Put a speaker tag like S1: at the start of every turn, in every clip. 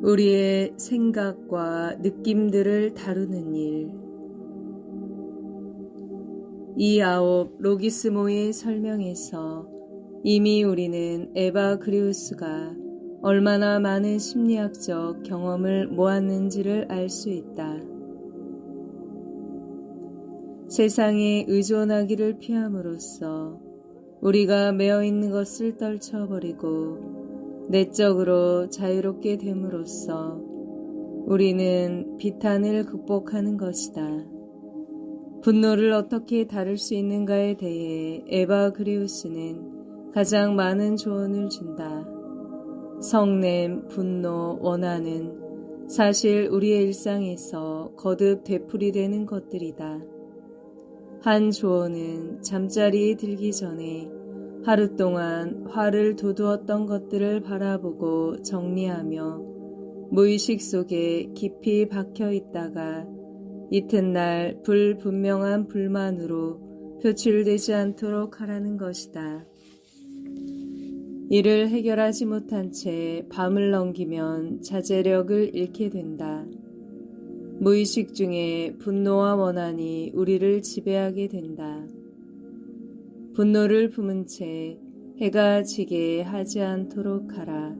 S1: 우리의 생각과 느낌들을 다루는 일. 이 9 로기스모의 설명에서 이미 우리는 에바 그리우스가 얼마나 많은 심리학적 경험을 모았는지를 알 수 있다. 세상에 의존하기를 피함으로써 우리가 매어 있는 것을 떨쳐버리고 내적으로 자유롭게 됨으로써 우리는 비탄을 극복하는 것이다. 분노를 어떻게 다룰 수 있는가에 대해 에바 그리우스는 가장 많은 조언을 준다. 성냄, 분노, 원한은 사실 우리의 일상에서 거듭 되풀이되는 것들이다. 한 조언은 잠자리에 들기 전에 하루 동안 화를 돋우었던 것들을 바라보고 정리하며 무의식 속에 깊이 박혀 있다가 이튿날 불분명한 불만으로 표출되지 않도록 하라는 것이다. 이를 해결하지 못한 채 밤을 넘기면 자제력을 잃게 된다. 무의식 중에 분노와 원한이 우리를 지배하게 된다. 분노를 품은 채 해가 지게 하지 않도록 하라.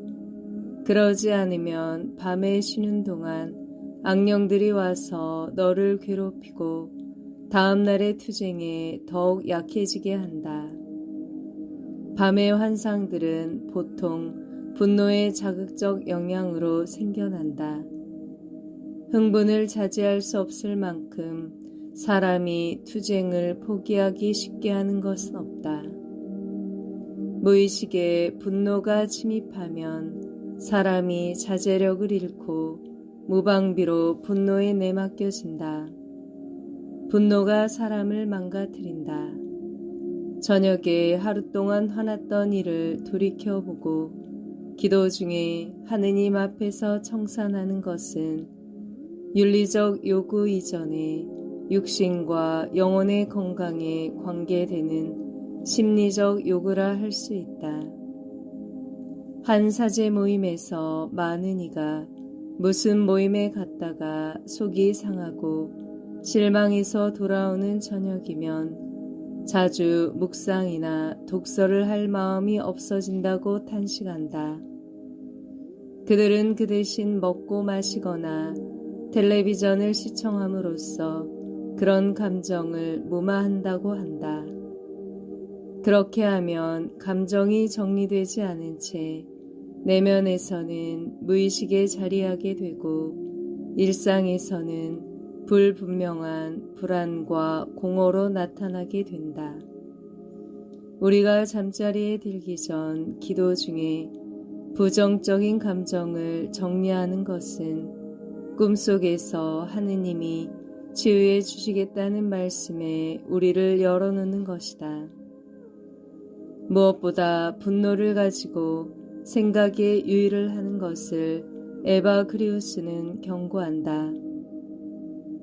S1: 그러지 않으면 밤에 쉬는 동안 악령들이 와서 너를 괴롭히고 다음 날의 투쟁에 더욱 약해지게 한다. 밤의 환상들은 보통 분노의 자극적 영향으로 생겨난다. 흥분을 자제할 수 없을 만큼 사람이 투쟁을 포기하기 쉽게 하는 것은 없다. 무의식에 분노가 침입하면 사람이 자제력을 잃고 무방비로 분노에 내맡겨진다. 분노가 사람을 망가뜨린다. 저녁에 하루 동안 화났던 일을 돌이켜보고 기도 중에 하느님 앞에서 청산하는 것은 윤리적 요구 이전에 육신과 영혼의 건강에 관계되는 심리적 요구라 할 수 있다. 한 사제 모임에서 많은 이가 무슨 모임에 갔다가 속이 상하고 실망해서 돌아오는 저녁이면 자주 묵상이나 독서를 할 마음이 없어진다고 탄식한다. 그들은 그 대신 먹고 마시거나 텔레비전을 시청함으로써 그런 감정을 무마한다고 한다. 그렇게 하면 감정이 정리되지 않은 채 내면에서는 무의식에 자리하게 되고 일상에서는 불분명한 불안과 공허로 나타나게 된다. 우리가 잠자리에 들기 전 기도 중에 부정적인 감정을 정리하는 것은 꿈속에서 하느님이 치유해 주시겠다는 말씀에 우리를 열어놓는 것이다. 무엇보다 분노를 가지고 생각에 유의를 하는 것을 에바 그리우스는 경고한다.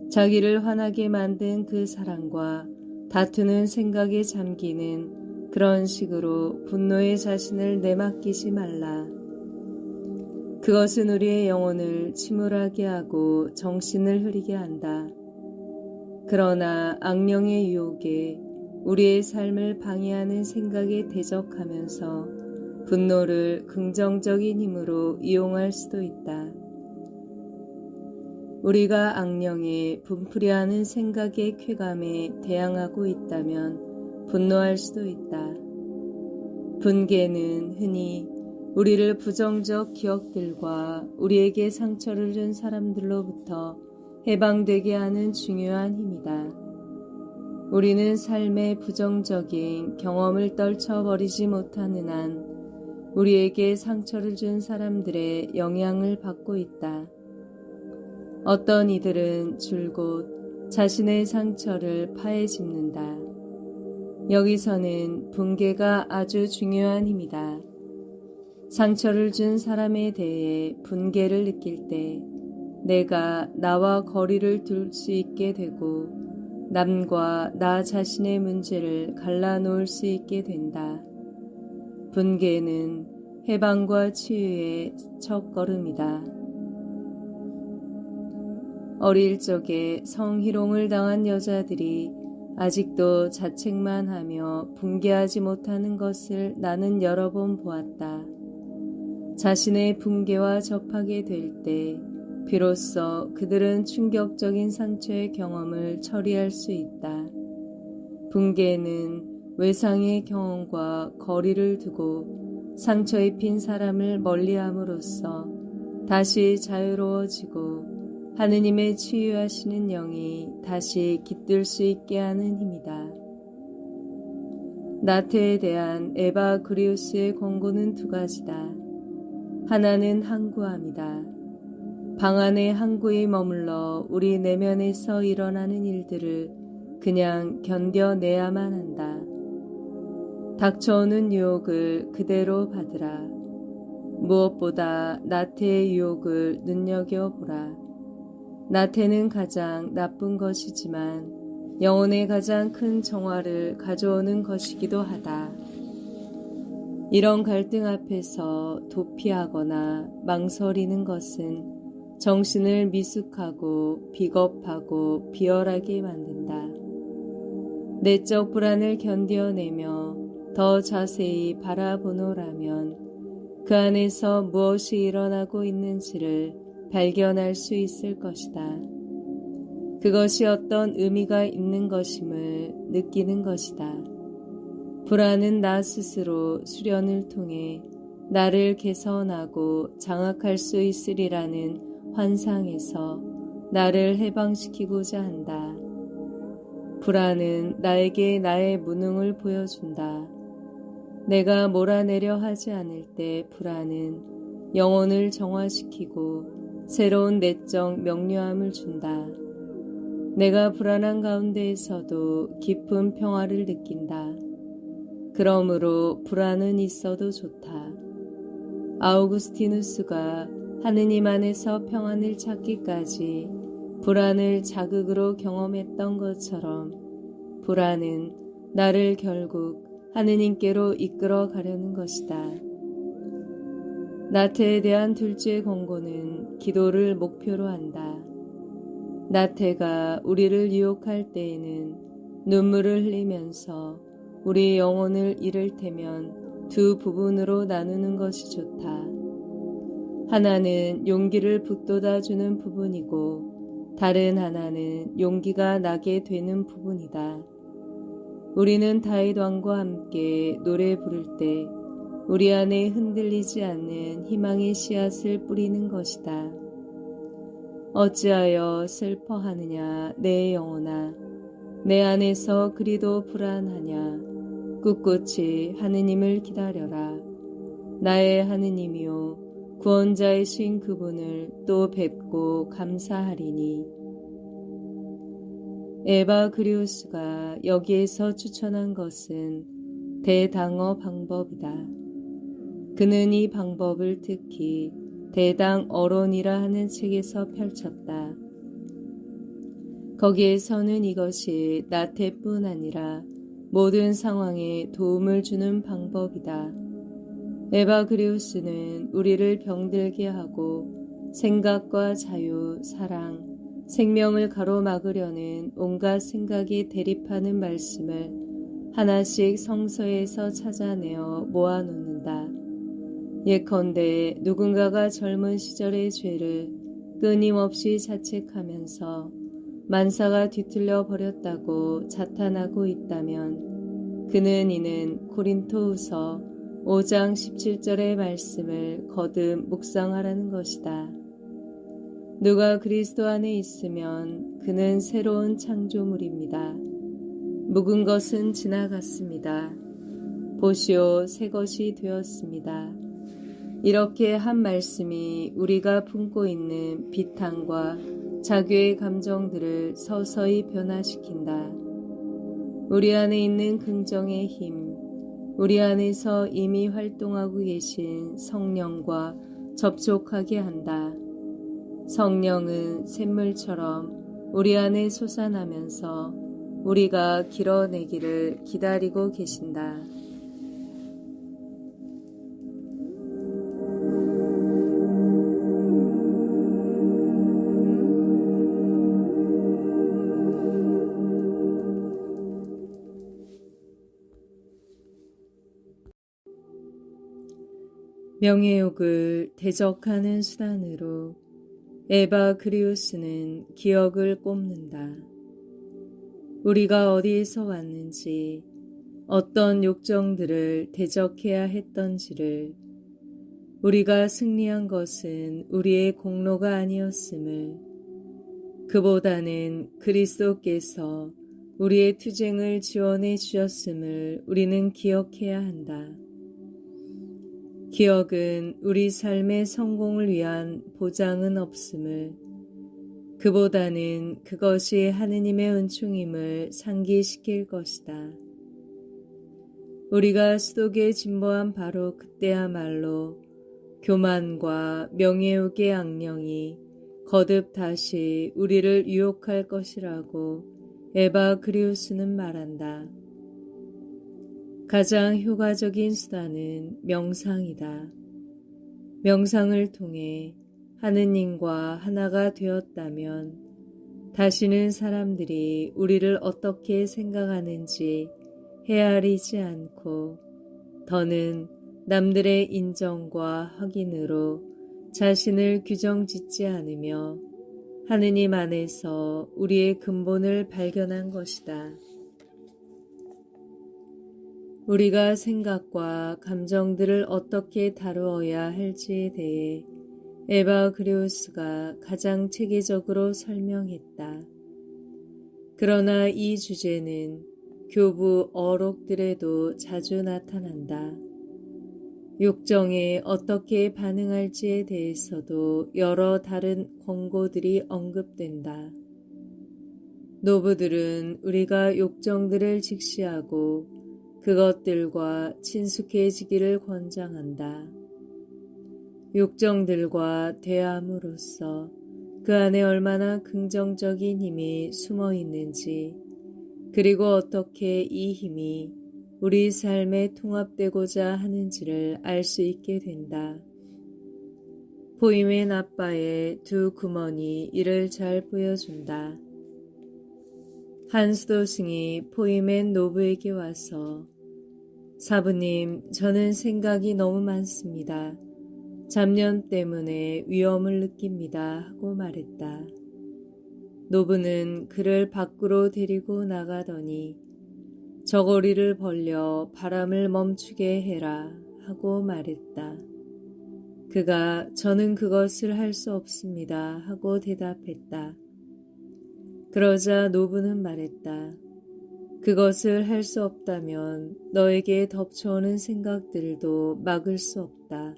S1: 자기를 화나게 만든 그 사람과 다투는 생각에 잠기는 그런 식으로 분노의 자신을 내맡기지 말라. 그것은 우리의 영혼을 침울하게 하고 정신을 흐리게 한다. 그러나 악령의 유혹에 우리의 삶을 방해하는 생각에 대적하면서 분노를 긍정적인 힘으로 이용할 수도 있다. 우리가 악령에 분풀이하는 생각의 쾌감에 대항하고 있다면 분노할 수도 있다. 분개는 흔히 우리를 부정적 기억들과 우리에게 상처를 준 사람들로부터 해방되게 하는 중요한 힘이다. 우리는 삶의 부정적인 경험을 떨쳐버리지 못하는 한 우리에게 상처를 준 사람들의 영향을 받고 있다. 어떤 이들은 줄곧 자신의 상처를 파헤집는다. 여기서는 분개가 아주 중요한 힘이다. 상처를 준 사람에 대해 분개를 느낄 때 내가 나와 거리를 둘 수 있게 되고 남과 나 자신의 문제를 갈라놓을 수 있게 된다. 분개는 해방과 치유의 첫걸음이다. 어릴 적에 성희롱을 당한 여자들이 아직도 자책만 하며 붕괴하지 못하는 것을 나는 여러 번 보았다. 자신의 붕괴와 접하게 될 때 비로소 그들은 충격적인 상처의 경험을 처리할 수 있다. 붕괴는 외상의 경험과 거리를 두고 상처 입힌 사람을 멀리함으로써 다시 자유로워지고 하느님의 치유하시는 영이 다시 깃들 수 있게 하는 힘이다. 나태에 대한 에바 그리우스의 권고는 두 가지다. 하나는 항구함이다. 방 안에 항구에 머물러 우리 내면에서 일어나는 일들을 그냥 견뎌내야만 한다. 닥쳐오는 유혹을 그대로 받으라. 무엇보다 나태의 유혹을 눈여겨보라. 나태는 가장 나쁜 것이지만 영혼의 가장 큰 정화를 가져오는 것이기도 하다. 이런 갈등 앞에서 도피하거나 망설이는 것은 정신을 미숙하고 비겁하고 비열하게 만든다. 내적 불안을 견뎌내며 더 자세히 바라보노라면 그 안에서 무엇이 일어나고 있는지를 발견할 수 있을 것이다. 그것이 어떤 의미가 있는 것임을 느끼는 것이다. 불안은 나 스스로 수련을 통해 나를 개선하고 장악할 수 있으리라는 환상에서 나를 해방시키고자 한다. 불안은 나에게 나의 무능을 보여준다. 내가 몰아내려 하지 않을 때 불안은 영혼을 정화시키고 새로운 내적 명료함을 준다. 내가 불안한 가운데에서도 깊은 평화를 느낀다. 그러므로 불안은 있어도 좋다. 아우구스티누스가 하느님 안에서 평안을 찾기까지 불안을 자극으로 경험했던 것처럼 불안은 나를 결국 하느님께로 이끌어 가려는 것이다. 나태에 대한 둘째 권고는 기도를 목표로 한다. 나태가 우리를 유혹할 때에는 눈물을 흘리면서 우리 영혼을 이를테면 두 부분으로 나누는 것이 좋다. 하나는 용기를 북돋아주는 부분이고 다른 하나는 용기가 나게 되는 부분이다. 우리는 다윗 왕과 함께 노래 부를 때 우리 안에 흔들리지 않는 희망의 씨앗을 뿌리는 것이다. 어찌하여 슬퍼하느냐 내 영혼아, 내 안에서 그리도 불안하냐. 꿋꿋이 하느님을 기다려라. 나의 하느님이요 구원자이신 그분을 또 뵙고 감사하리니. 에바 그리우스가 여기에서 추천한 것은 대당어 방법이다. 그는 이 방법을 특히 대당 어론이라 하는 책에서 펼쳤다. 거기에서는 이것이 나태뿐 아니라 모든 상황에 도움을 주는 방법이다. 에바 그리우스는 우리를 병들게 하고 생각과 자유, 사랑, 생명을 가로막으려는 온갖 생각이 대립하는 말씀을 하나씩 성서에서 찾아내어 모아놓는다. 예컨대 누군가가 젊은 시절의 죄를 끊임없이 자책하면서 만사가 뒤틀려 버렸다고 자탄하고 있다면 그는 이는 고린토후서 5장 17절의 말씀을 거듭 묵상하라는 것이다. 누가 그리스도 안에 있으면 그는 새로운 창조물입니다. 묵은 것은 지나갔습니다. 보시오, 새 것이 되었습니다. 이렇게 한 말씀이 우리가 품고 있는 비탄과 자괴의 감정들을 서서히 변화시킨다. 우리 안에 있는 긍정의 힘, 우리 안에서 이미 활동하고 계신 성령과 접촉하게 한다. 성령은 샘물처럼 우리 안에 솟아나면서 우리가 길어내기를 기다리고 계신다. 명예욕을 대적하는 수단으로 에바그리우스는 기억을 꼽는다. 우리가 어디에서 왔는지, 어떤 욕정들을 대적해야 했던지를, 우리가 승리한 것은 우리의 공로가 아니었음을, 그보다는 그리스도께서 우리의 투쟁을 지원해 주셨음을 우리는 기억해야 한다. 기억은 우리 삶의 성공을 위한 보장은 없음을, 그보다는 그것이 하느님의 은총임을 상기시킬 것이다. 우리가 수독에 진보한 바로 그때야말로 교만과 명예욕의 악령이 거듭 다시 우리를 유혹할 것이라고 에바그리우스는 말한다. 가장 효과적인 수단은 명상이다. 명상을 통해 하느님과 하나가 되었다면 다시는 사람들이 우리를 어떻게 생각하는지 헤아리지 않고 더는 남들의 인정과 확인으로 자신을 규정짓지 않으며 하느님 안에서 우리의 근본을 발견한 것이다. 우리가 생각과 감정들을 어떻게 다루어야 할지에 대해 에바그리우스가 가장 체계적으로 설명했다. 그러나 이 주제는 교부 어록들에도 자주 나타난다. 욕정에 어떻게 반응할지에 대해서도 여러 다른 권고들이 언급된다. 노부들은 우리가 욕정들을 직시하고 그것들과 친숙해지기를 권장한다. 욕정들과 대함으로써 그 안에 얼마나 긍정적인 힘이 숨어 있는지, 그리고 어떻게 이 힘이 우리 삶에 통합되고자 하는지를 알 수 있게 된다. 포이멘 아빠의 두 구먼이 이를 잘 보여준다. 한 수도승이 포이멘 노부에게 와서 사부님, 저는 생각이 너무 많습니다. 잡년 때문에 위험을 느낍니다. 하고 말했다. 노부는 그를 밖으로 데리고 나가더니 저고리를 벌려 바람을 멈추게 해라 하고 말했다. 그가 저는 그것을 할 수 없습니다 하고 대답했다. 그러자 노부는 말했다. 그것을 할 수 없다면 너에게 덮쳐오는 생각들도 막을 수 없다.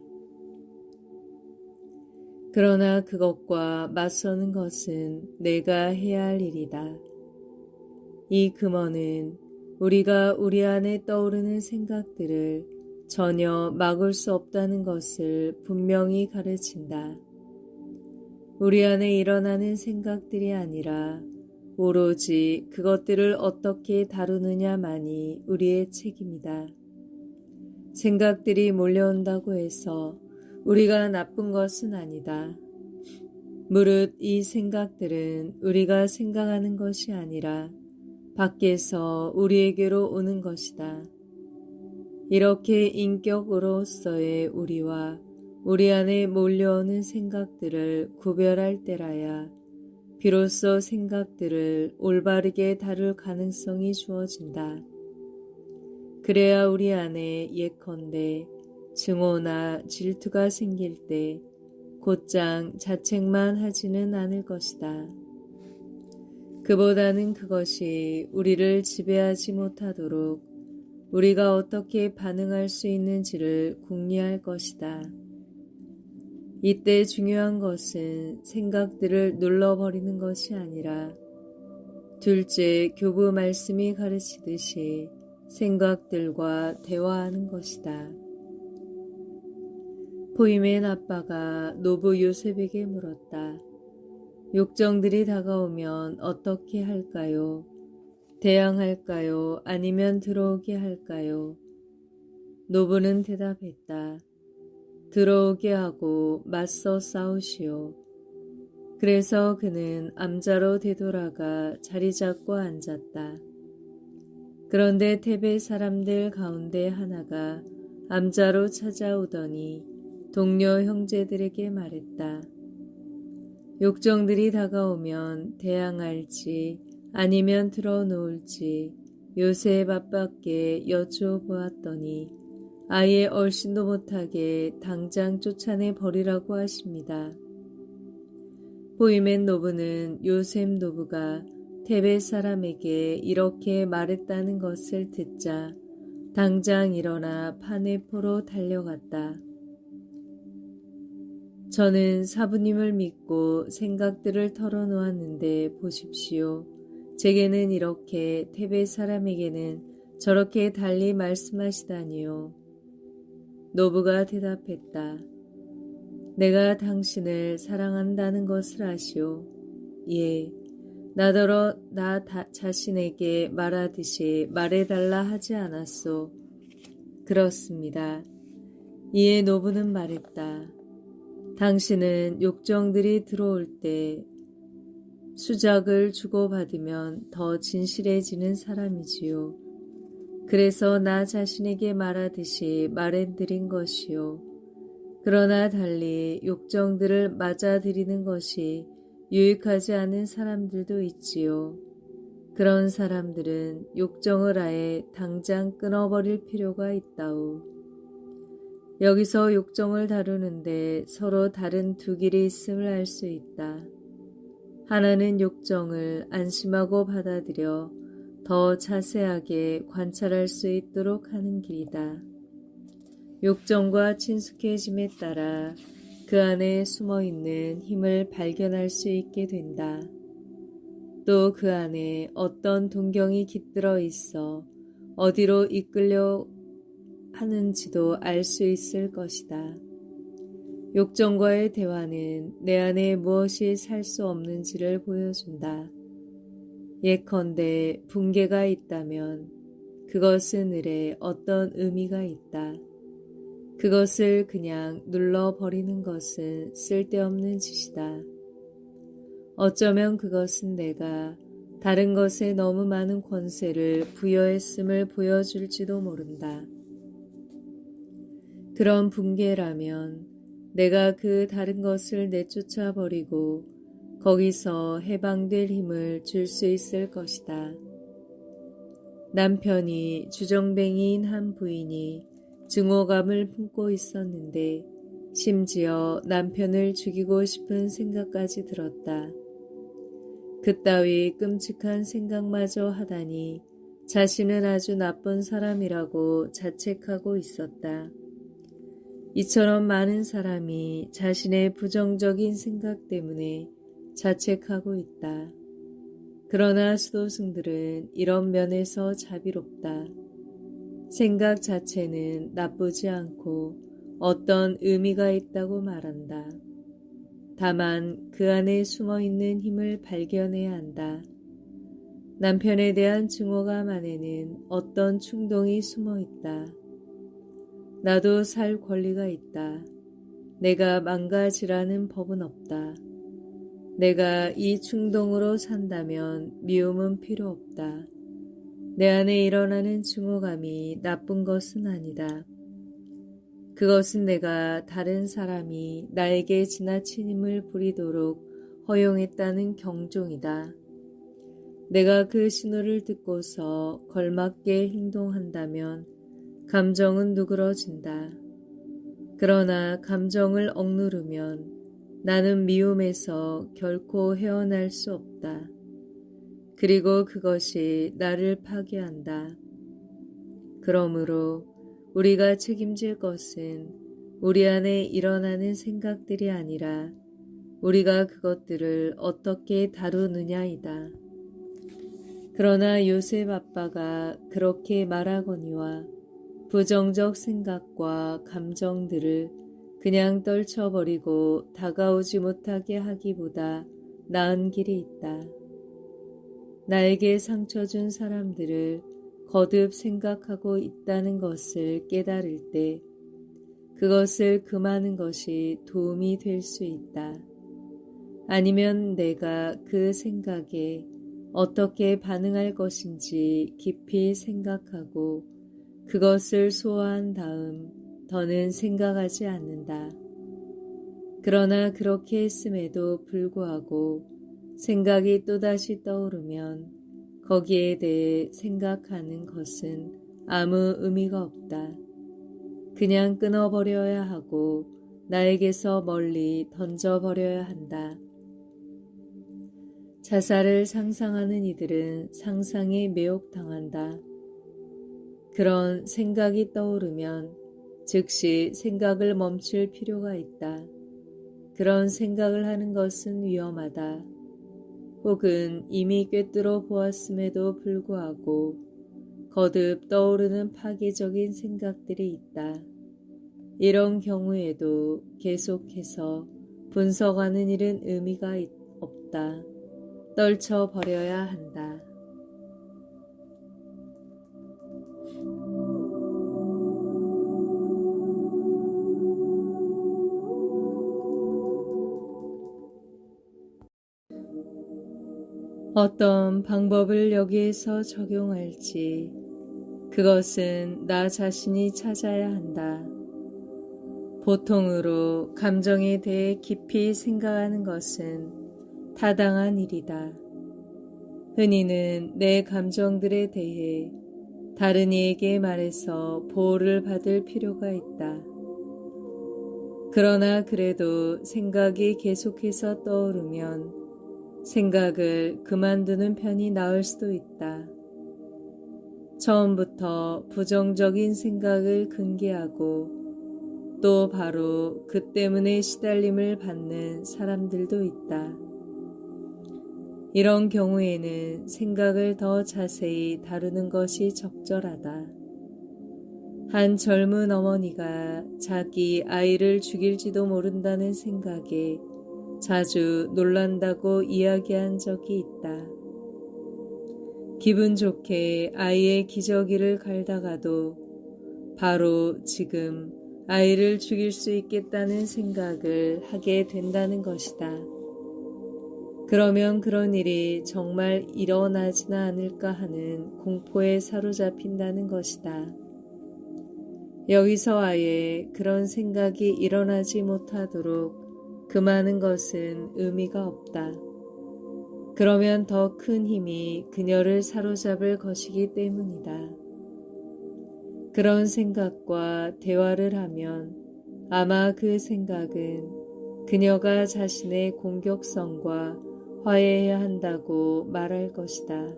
S1: 그러나 그것과 맞서는 것은 내가 해야 할 일이다. 이 금어는 우리가 우리 안에 떠오르는 생각들을 전혀 막을 수 없다는 것을 분명히 가르친다. 우리 안에 일어나는 생각들이 아니라 오로지 그것들을 어떻게 다루느냐만이 우리의 책임이다. 생각들이 몰려온다고 해서 우리가 나쁜 것은 아니다. 무릇 이 생각들은 우리가 생각하는 것이 아니라 밖에서 우리에게로 오는 것이다. 이렇게 인격으로서의 우리와 우리 안에 몰려오는 생각들을 구별할 때라야 비로소 생각들을 올바르게 다룰 가능성이 주어진다. 그래야 우리 안에 예컨대 증오나 질투가 생길 때 곧장 자책만 하지는 않을 것이다. 그보다는 그것이 우리를 지배하지 못하도록 우리가 어떻게 반응할 수 있는지를 궁리할 것이다. 이때 중요한 것은 생각들을 눌러버리는 것이 아니라 둘째 교부 말씀이 가르치듯이 생각들과 대화하는 것이다. 포이멘 아빠가 노부 요셉에게 물었다. 욕정들이 다가오면 어떻게 할까요? 대항할까요? 아니면 들어오게 할까요? 노부는 대답했다. 들어오게 하고 맞서 싸우시오. 그래서 그는 암자로 되돌아가 자리 잡고 앉았다. 그런데 테베 사람들 가운데 하나가 암자로 찾아오더니 동료 형제들에게 말했다. 욕정들이 다가오면 대항할지 아니면 들어놓을지 요셉 아빠께 여쭤보았더니 아예 얼씬도 못하게 당장 쫓아내 버리라고 하십니다. 보이멘 노부는 요셉 노부가 테벳 사람에게 이렇게 말했다는 것을 듣자 당장 일어나 파네포로 달려갔다. 저는 사부님을 믿고 생각들을 털어놓았는데 보십시오. 제게는 이렇게 테벳 사람에게는 저렇게 달리 말씀하시다니요. 노부가 대답했다. 내가 당신을 사랑한다는 것을 아시오. 예, 나더러 나 자신에게 말하듯이 말해달라 하지 않았소. 그렇습니다. 이에 노부는 말했다. 당신은 욕정들이 들어올 때 수작을 주고받으면 더 진실해지는 사람이지요. 그래서 나 자신에게 말하듯이 말해드린 것이요. 그러나 달리 욕정들을 맞아들이는 것이 유익하지 않은 사람들도 있지요. 그런 사람들은 욕정을 아예 당장 끊어버릴 필요가 있다오. 여기서 욕정을 다루는데 서로 다른 두 길이 있음을 알 수 있다. 하나는 욕정을 안심하고 받아들여 더 자세하게 관찰할 수 있도록 하는 길이다. 욕정과 친숙해짐에 따라 그 안에 숨어있는 힘을 발견할 수 있게 된다. 또 그 안에 어떤 동경이 깃들어 있어 어디로 이끌려 하는지도 알 수 있을 것이다. 욕정과의 대화는 내 안에 무엇이 살 수 없는지를 보여준다. 예컨대 붕괴가 있다면 그것은 을에 어떤 의미가 있다. 그것을 그냥 눌러버리는 것은 쓸데없는 짓이다. 어쩌면 그것은 내가 다른 것에 너무 많은 권세를 부여했음을 보여줄지도 모른다. 그런 붕괴라면 내가 그 다른 것을 내쫓아 버리고 거기서 해방될 힘을 줄 수 있을 것이다. 남편이 주정뱅이인 한 부인이 증오감을 품고 있었는데 심지어 남편을 죽이고 싶은 생각까지 들었다. 그따위 끔찍한 생각마저 하다니 자신은 아주 나쁜 사람이라고 자책하고 있었다. 이처럼 많은 사람이 자신의 부정적인 생각 때문에 자책하고 있다. 그러나 수도승들은 이런 면에서 자비롭다. 생각 자체는 나쁘지 않고 어떤 의미가 있다고 말한다. 다만 그 안에 숨어있는 힘을 발견해야 한다. 남편에 대한 증오감 안에는 어떤 충동이 숨어있다. 나도 살 권리가 있다. 내가 망가지라는 법은 없다. 내가 이 충동으로 산다면 미움은 필요 없다. 내 안에 일어나는 증오감이 나쁜 것은 아니다. 그것은 내가 다른 사람이 나에게 지나친 힘을 부리도록 허용했다는 경종이다. 내가 그 신호를 듣고서 걸맞게 행동한다면 감정은 누그러진다. 그러나 감정을 억누르면 나는 미움에서 결코 헤어날 수 없다. 그리고 그것이 나를 파괴한다. 그러므로 우리가 책임질 것은 우리 안에 일어나는 생각들이 아니라 우리가 그것들을 어떻게 다루느냐이다. 그러나 요셉 아빠가 그렇게 말하거니와 부정적 생각과 감정들을 그냥 떨쳐버리고 다가오지 못하게 하기보다 나은 길이 있다. 나에게 상처 준 사람들을 거듭 생각하고 있다는 것을 깨달을 때 그것을 금하는 것이 도움이 될 수 있다. 아니면 내가 그 생각에 어떻게 반응할 것인지 깊이 생각하고 그것을 소화한 다음 더는 생각하지 않는다. 그러나 그렇게 했음에도 불구하고 생각이 또다시 떠오르면 거기에 대해 생각하는 것은 아무 의미가 없다. 그냥 끊어버려야 하고 나에게서 멀리 던져버려야 한다. 자살을 상상하는 이들은 상상에 매혹당한다. 그런 생각이 떠오르면 즉시 생각을 멈출 필요가 있다. 그런 생각을 하는 것은 위험하다. 혹은 이미 꿰뚫어 보았음에도 불구하고 거듭 떠오르는 파괴적인 생각들이 있다. 이런 경우에도 계속해서 분석하는 일은 의미가 없다. 떨쳐버려야 한다. 어떤 방법을 여기에서 적용할지 그것은 나 자신이 찾아야 한다. 보통으로 감정에 대해 깊이 생각하는 것은 타당한 일이다. 흔히는 내 감정들에 대해 다른 이에게 말해서 보호를 받을 필요가 있다. 그러나 그래도 생각이 계속해서 떠오르면 생각을 그만두는 편이 나을 수도 있다. 처음부터 부정적인 생각을 금기하고 또 바로 그 때문에 시달림을 받는 사람들도 있다. 이런 경우에는 생각을 더 자세히 다루는 것이 적절하다. 한 젊은 어머니가 자기 아이를 죽일지도 모른다는 생각에 자주 놀란다고 이야기한 적이 있다. 기분 좋게 아이의 기저귀를 갈다가도 바로 지금 아이를 죽일 수 있겠다는 생각을 하게 된다는 것이다. 그러면 그런 일이 정말 일어나지는 않을까 하는 공포에 사로잡힌다는 것이다. 여기서 아예 그런 생각이 일어나지 못하도록 금하는 것은 의미가 없다. 그러면 더 큰 힘이 그녀를 사로잡을 것이기 때문이다. 그런 생각과 대화를 하면 아마 그 생각은 그녀가 자신의 공격성과 화해해야 한다고 말할 것이다.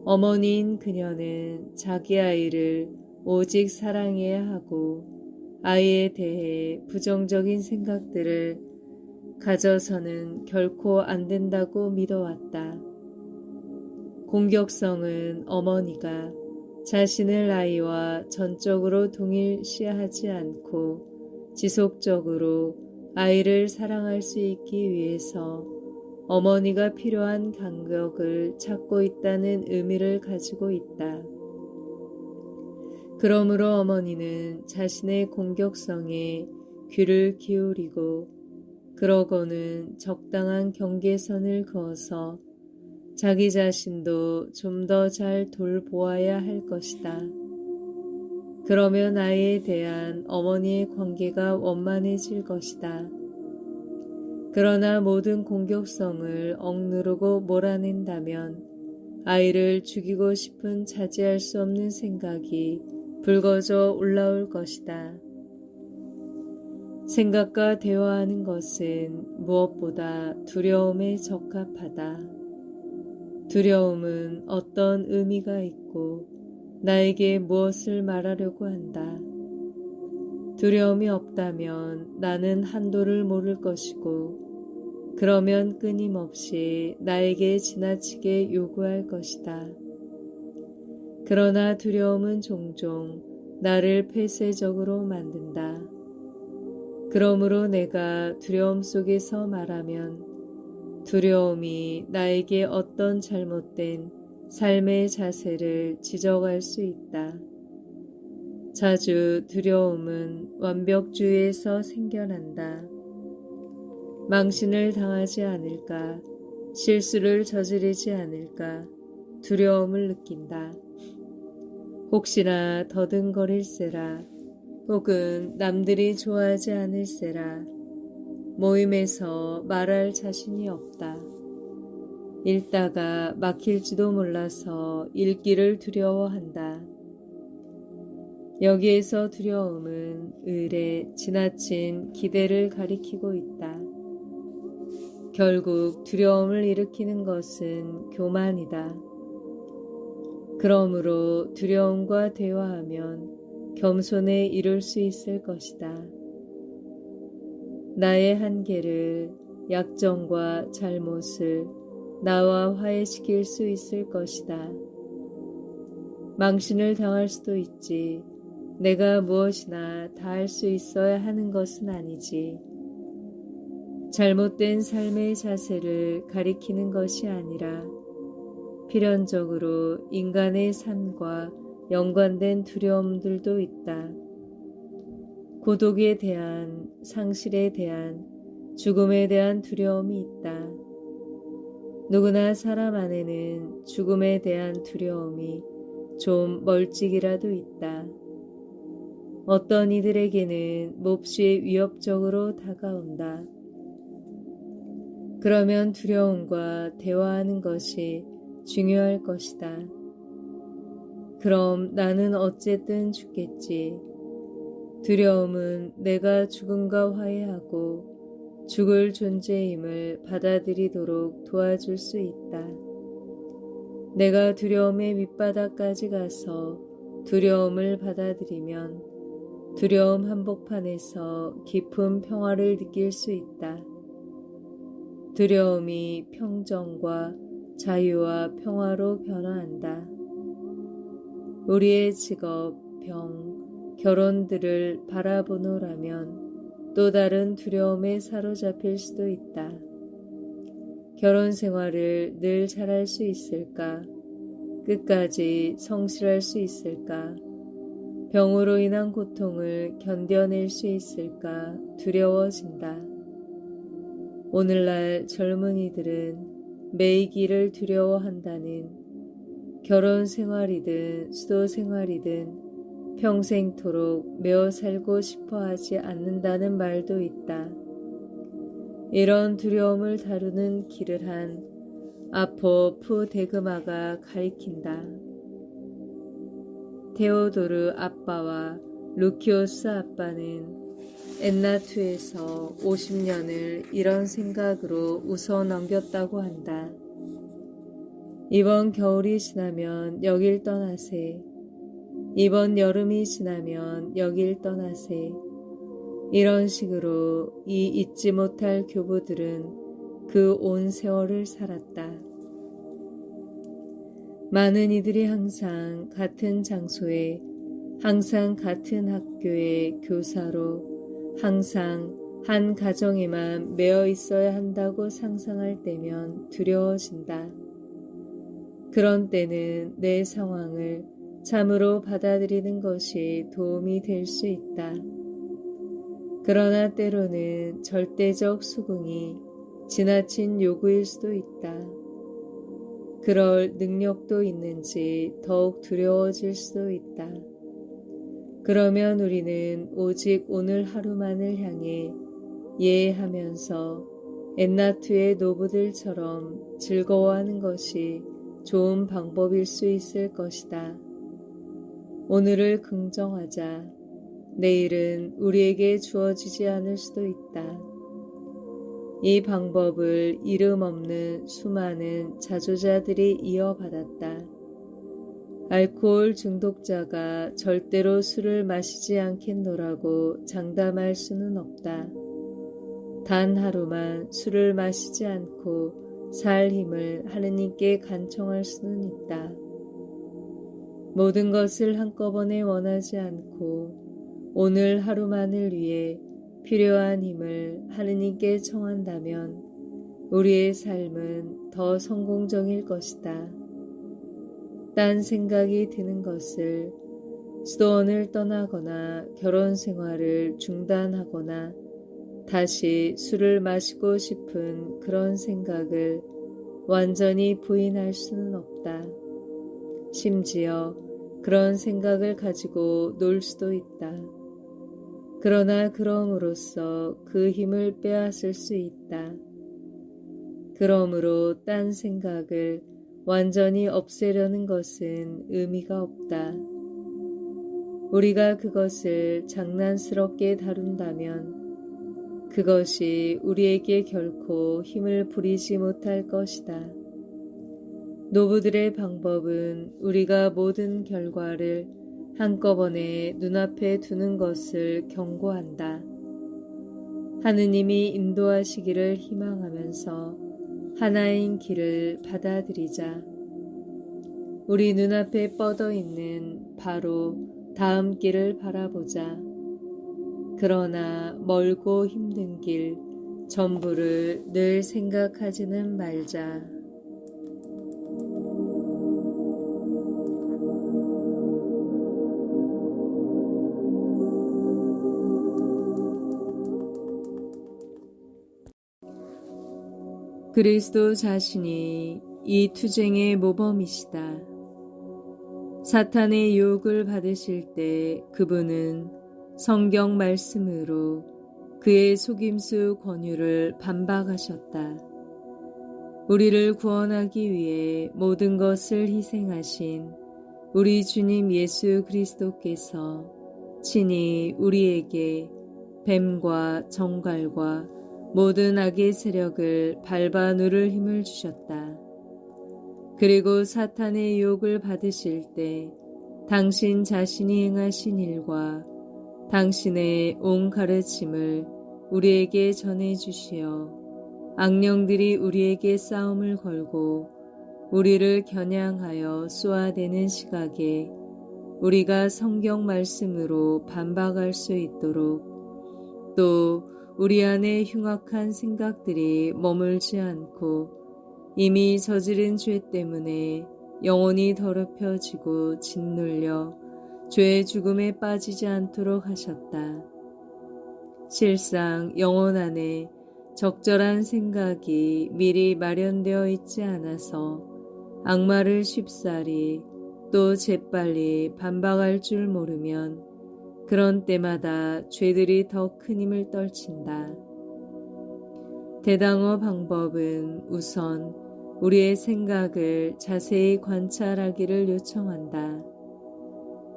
S1: 어머니인 그녀는 자기 아이를 오직 사랑해야 하고 아이에 대해 부정적인 생각들을 가져서는 결코 안 된다고 믿어왔다. 공격성은 어머니가 자신을 아이와 전적으로 동일시하지 않고 지속적으로 아이를 사랑할 수 있기 위해서 어머니가 필요한 간격을 찾고 있다는 의미를 가지고 있다. 그러므로 어머니는 자신의 공격성에 귀를 기울이고 그러고는 적당한 경계선을 그어서 자기 자신도 좀 더 잘 돌보아야 할 것이다. 그러면 아이에 대한 어머니의 관계가 원만해질 것이다. 그러나 모든 공격성을 억누르고 몰아낸다면 아이를 죽이고 싶은 자제할 수 없는 생각이 불거져 올라올 것이다. 생각과 대화하는 것은 무엇보다 두려움에 적합하다. 두려움은 어떤 의미가 있고 나에게 무엇을 말하려고 한다. 두려움이 없다면 나는 한도를 모를 것이고 그러면 끊임없이 나에게 지나치게 요구할 것이다. 그러나 두려움은 종종 나를 폐쇄적으로 만든다. 그러므로 내가 두려움 속에서 말하면 두려움이 나에게 어떤 잘못된 삶의 자세를 지적할 수 있다. 자주 두려움은 완벽주의에서 생겨난다. 망신을 당하지 않을까, 실수를 저지르지 않을까 두려움을 느낀다. 혹시나 더듬거릴세라, 혹은 남들이 좋아하지 않을세라 모임에서 말할 자신이 없다. 읽다가 막힐지도 몰라서 읽기를 두려워한다. 여기에서 두려움은 을의 지나친 기대를 가리키고 있다. 결국 두려움을 일으키는 것은 교만이다. 그러므로 두려움과 대화하면 겸손에 이룰 수 있을 것이다. 나의 한계를, 약점과 잘못을 나와 화해시킬 수 있을 것이다. 망신을 당할 수도 있지. 내가 무엇이나 다 할 수 있어야 하는 것은 아니지. 잘못된 삶의 자세를 가리키는 것이 아니라 필연적으로 인간의 삶과 연관된 두려움들도 있다. 고독에 대한, 상실에 대한, 죽음에 대한 두려움이 있다. 누구나 사람 안에는 죽음에 대한 두려움이 좀 멀찍이라도 있다. 어떤 이들에게는 몹시 위협적으로 다가온다. 그러면 두려움과 대화하는 것이 중요할 것이다. 그럼 나는 어쨌든 죽겠지. 두려움은 내가 죽음과 화해하고 죽을 존재임을 받아들이도록 도와줄 수 있다. 내가 두려움의 밑바닥까지 가서 두려움을 받아들이면 두려움 한복판에서 깊은 평화를 느낄 수 있다. 두려움이 평정과 자유와 평화로 변화한다. 우리의 직업, 병, 결혼들을 바라보노라면 또 다른 두려움에 사로잡힐 수도 있다. 결혼 생활을 늘 잘할 수 있을까? 끝까지 성실할 수 있을까? 병으로 인한 고통을 견뎌낼 수 있을까 두려워진다. 오늘날 젊은이들은 매이기를 두려워한다는, 결혼 생활이든 수도 생활이든 평생토록 매어 살고 싶어 하지 않는다는 말도 있다. 이런 두려움을 다루는 길을 한 아포프 데그마가 가리킨다. 테오도르 아빠와 루키오스 아빠는 엔나투에서 50년을 이런 생각으로 웃어 넘겼다고 한다. 이번 겨울이 지나면 여길 떠나세. 이번 여름이 지나면 여길 떠나세. 이런 식으로 이 잊지 못할 교부들은 그 온 세월을 살았다. 많은 이들이 항상 같은 장소에, 항상 같은 학교의 교사로, 항상 한 가정에만 매여 있어야 한다고 상상할 때면 두려워진다. 그런 때는 내 상황을 참으로 받아들이는 것이 도움이 될 수 있다. 그러나 때로는 절대적 수긍이 지나친 요구일 수도 있다. 그럴 능력도 있는지 더욱 두려워질 수도 있다. 그러면 우리는 오직 오늘 하루만을 향해 예하면서 엔나투의 노부들처럼 즐거워하는 것이 좋은 방법일 수 있을 것이다. 오늘을 긍정하자. 내일은 우리에게 주어지지 않을 수도 있다. 이 방법을 이름 없는 수많은 자조자들이 이어받았다. 알코올 중독자가 절대로 술을 마시지 않겠노라고 장담할 수는 없다. 단 하루만 술을 마시지 않고 살 힘을 하느님께 간청할 수는 있다. 모든 것을 한꺼번에 원하지 않고 오늘 하루만을 위해 필요한 힘을 하느님께 청한다면 우리의 삶은 더 성공적일 것이다. 딴 생각이 드는 것을, 수도원을 떠나거나 결혼 생활을 중단하거나 다시 술을 마시고 싶은 그런 생각을 완전히 부인할 수는 없다. 심지어 그런 생각을 가지고 놀 수도 있다. 그러나 그럼으로써 그 힘을 빼앗을 수 있다. 그러므로 딴 생각을 완전히 없애려는 것은 의미가 없다. 우리가 그것을 장난스럽게 다룬다면 그것이 우리에게 결코 힘을 부리지 못할 것이다. 노부들의 방법은 우리가 모든 결과를 한꺼번에 눈앞에 두는 것을 경고한다. 하느님이 인도하시기를 희망하면서 하나인 길을 받아들이자. 우리 눈앞에 뻗어 있는 바로 다음 길을 바라보자. 그러나 멀고 힘든 길 전부를 늘 생각하지는 말자. 그리스도 자신이 이 투쟁의 모범이시다. 사탄의 유혹을 받으실 때 그분은 성경 말씀으로 그의 속임수 권유를 반박하셨다. 우리를 구원하기 위해 모든 것을 희생하신 우리 주님 예수 그리스도께서 친히 우리에게 뱀과 정갈과 모든 악의 세력을 밟아 누를 힘을 주셨다. 그리고 사탄의 유혹을 받으실 때 당신 자신이 행하신 일과 당신의 온 가르침을 우리에게 전해주시어 악령들이 우리에게 싸움을 걸고 우리를 겨냥하여 쏘아대는 시각에 우리가 성경 말씀으로 반박할 수 있도록 또 우리 안에 흉악한 생각들이 머물지 않고 이미 저지른 죄 때문에 영혼이 더럽혀지고 짓눌려 죄의 죽음에 빠지지 않도록 하셨다. 실상 영혼 안에 적절한 생각이 미리 마련되어 있지 않아서 악마를 쉽사리 또 재빨리 반박할 줄 모르면 그런 때마다 죄들이 더 큰 힘을 떨친다. 대당어 방법은 우선 우리의 생각을 자세히 관찰하기를 요청한다.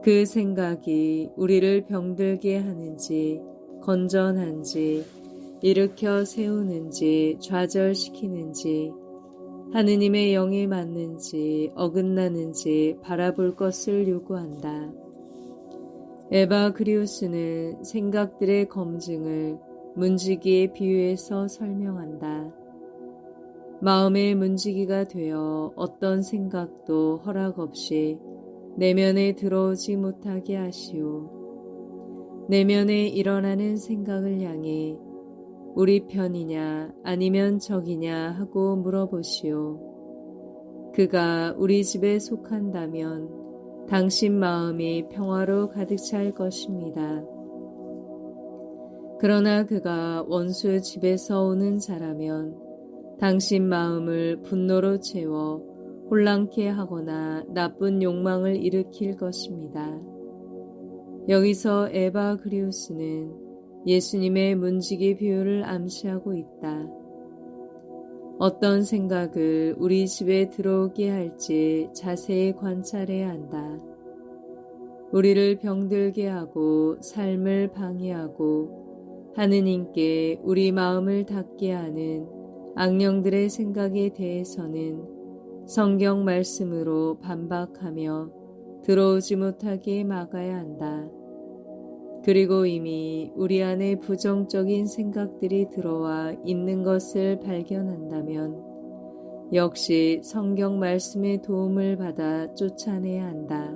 S1: 그 생각이 우리를 병들게 하는지 건전한지 일으켜 세우는지 좌절시키는지 하느님의 영에 맞는지 어긋나는지 바라볼 것을 요구한다. 에바그리우스는 생각들의 검증을 문지기에 비유해서 설명한다. 마음의 문지기가 되어 어떤 생각도 허락 없이 내면에 들어오지 못하게 하시오. 내면에 일어나는 생각을 향해 우리 편이냐 아니면 적이냐 하고 물어보시오. 그가 우리 집에 속한다면 당신 마음이 평화로 가득 찰 것입니다. 그러나 그가 원수 집에서 오는 자라면 당신 마음을 분노로 채워 혼란케 하거나 나쁜 욕망을 일으킬 것입니다. 여기서 에바그리우스는 예수님의 문지기 비유를 암시하고 있다. 어떤 생각을 우리 집에 들어오게 할지 자세히 관찰해야 한다. 우리를 병들게 하고 삶을 방해하고 하느님께 우리 마음을 닫게 하는 악령들의 생각에 대해서는 성경 말씀으로 반박하며 들어오지 못하게 막아야 한다. 그리고 이미 우리 안에 부정적인 생각들이 들어와 있는 것을 발견한다면 역시 성경 말씀의 도움을 받아 쫓아내야 한다.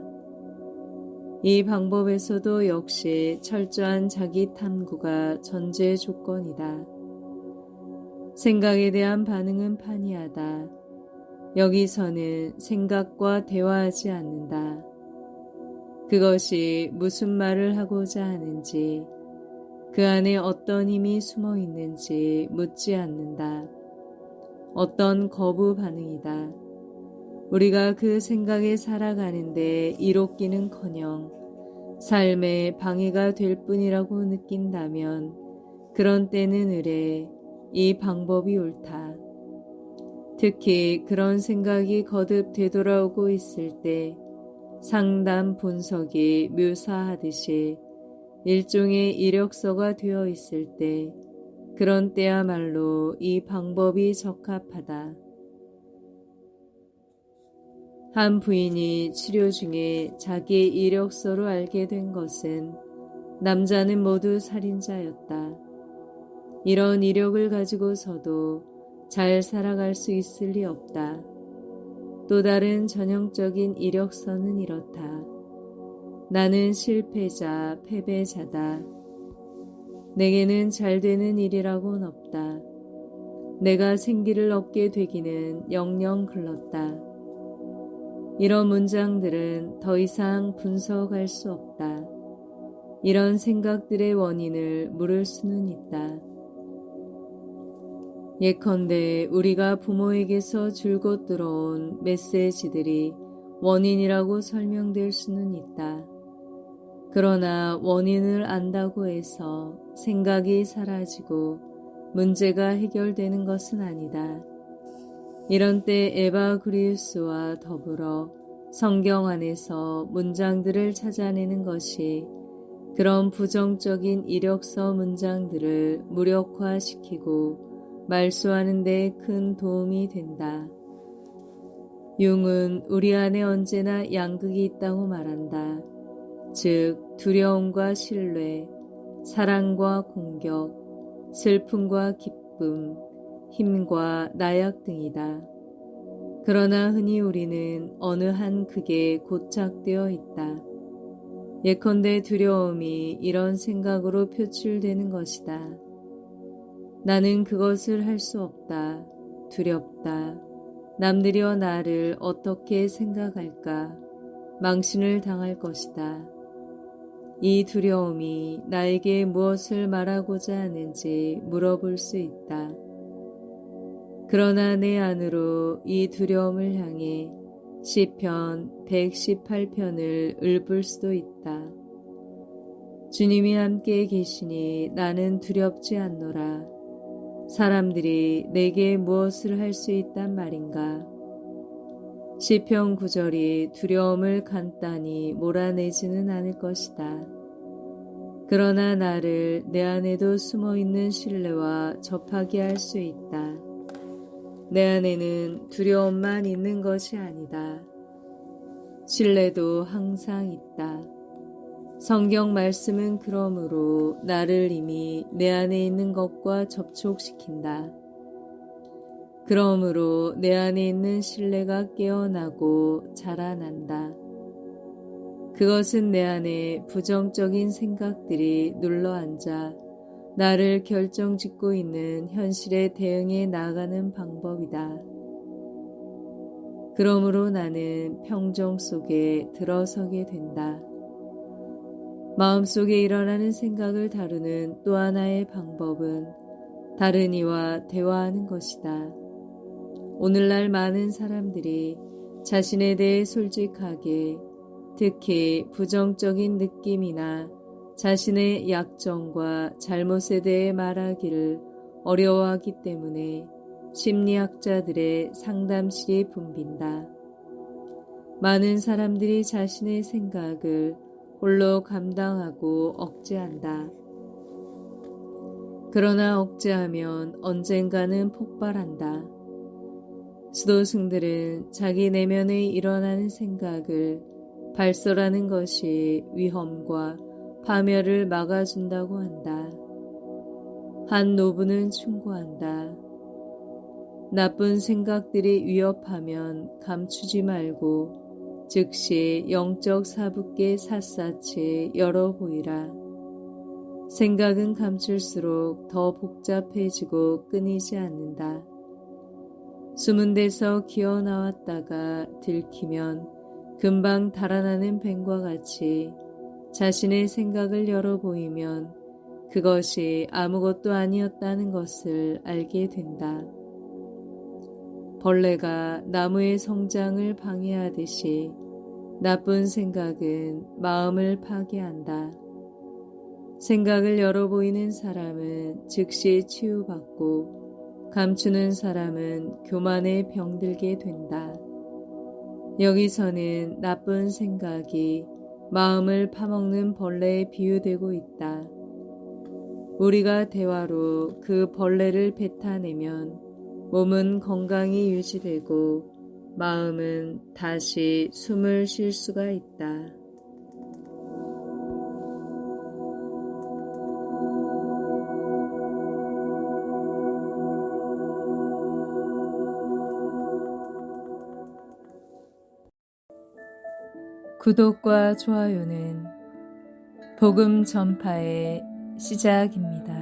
S1: 이 방법에서도 역시 철저한 자기 탐구가 전제 조건이다. 생각에 대한 반응은 판이하다. 여기서는 생각과 대화하지 않는다. 그것이 무슨 말을 하고자 하는지, 그 안에 어떤 힘이 숨어 있는지 묻지 않는다. 어떤 거부 반응이다. 우리가 그 생각에 살아가는데 이롭기는커녕 삶에 방해가 될 뿐이라고 느낀다면 그런 때는 의뢰 이 방법이 옳다. 특히 그런 생각이 거듭 되돌아오고 있을 때 상담 분석이 묘사하듯이 일종의 이력서가 되어 있을 때 그런 때야말로 이 방법이 적합하다. 한 부인이 치료 중에 자기 이력서로 알게 된 것은 남자는 모두 살인자였다. 이런 이력을 가지고서도 잘 살아갈 수 있을 리 없다. 또 다른 전형적인 이력서는 이렇다. 나는 실패자, 패배자다. 내게는 잘 되는 일이라고는 없다. 내가 생기를 얻게 되기는 영영 글렀다. 이런 문장들은 더 이상 분석할 수 없다. 이런 생각들의 원인을 물을 수는 있다. 예컨대 우리가 부모에게서 줄곧 들어온 메시지들이 원인이라고 설명될 수는 있다. 그러나 원인을 안다고 해서 생각이 사라지고 문제가 해결되는 것은 아니다. 이런 때 에바그리우스와 더불어 성경 안에서 문장들을 찾아내는 것이 그런 부정적인 이력서 문장들을 무력화시키고 말소하는 데 큰 도움이 된다. 융은 우리 안에 언제나 양극이 있다고 말한다. 즉 두려움과 신뢰, 사랑과 공격, 슬픔과 기쁨, 힘과 나약 등이다. 그러나 흔히 우리는 어느 한 극에 고착되어 있다. 예컨대 두려움이 이런 생각으로 표출되는 것이다. 나는 그것을 할 수 없다. 두렵다. 남들이여 나를 어떻게 생각할까? 망신을 당할 것이다. 이 두려움이 나에게 무엇을 말하고자 하는지 물어볼 수 있다. 그러나 내 안으로 이 두려움을 향해 시편 118편을 읊을 수도 있다. 주님이 함께 계시니 나는 두렵지 않노라. 사람들이 내게 무엇을 할 수 있단 말인가? 시편 9절이 두려움을 간단히 몰아내지는 않을 것이다. 그러나 나를 내 안에도 숨어있는 신뢰와 접하게 할 수 있다. 내 안에는 두려움만 있는 것이 아니다. 신뢰도 항상 있다. 성경 말씀은 그러므로 나를 이미 내 안에 있는 것과 접촉시킨다. 그러므로 내 안에 있는 신뢰가 깨어나고 자라난다. 그것은 내 안에 부정적인 생각들이 눌러앉아 나를 결정짓고 있는 현실에 대응해 나아가는 방법이다. 그러므로 나는 평정 속에 들어서게 된다. 마음속에 일어나는 생각을 다루는 또 하나의 방법은 다른 이와 대화하는 것이다. 오늘날 많은 사람들이 자신에 대해 솔직하게, 특히 부정적인 느낌이나 자신의 약점과 잘못에 대해 말하기를 어려워하기 때문에 심리학자들의 상담실이 붐빈다. 많은 사람들이 자신의 생각을 홀로 감당하고 억제한다. 그러나 억제하면 언젠가는 폭발한다. 수도승들은 자기 내면에 일어나는 생각을 발설하는 것이 위험과 파멸을 막아준다고 한다. 한 노부는 충고한다. 나쁜 생각들이 위협하면 감추지 말고 즉시 영적 사붓게 샅샅이 열어보이라. 생각은 감출수록 더 복잡해지고 끊이지 않는다. 숨은 데서 기어 나왔다가 들키면 금방 달아나는 뱀과 같이 자신의 생각을 열어보이면 그것이 아무것도 아니었다는 것을 알게 된다. 벌레가 나무의 성장을 방해하듯이 나쁜 생각은 마음을 파괴한다. 생각을 열어 보이는 사람은 즉시 치유받고 감추는 사람은 교만에 병들게 된다. 여기서는 나쁜 생각이 마음을 파먹는 벌레에 비유되고 있다. 우리가 대화로 그 벌레를 뱉어내면 몸은 건강히 유지되고 마음은 다시 숨을 쉴 수가 있다. 구독과 좋아요는 복음 전파의 시작입니다.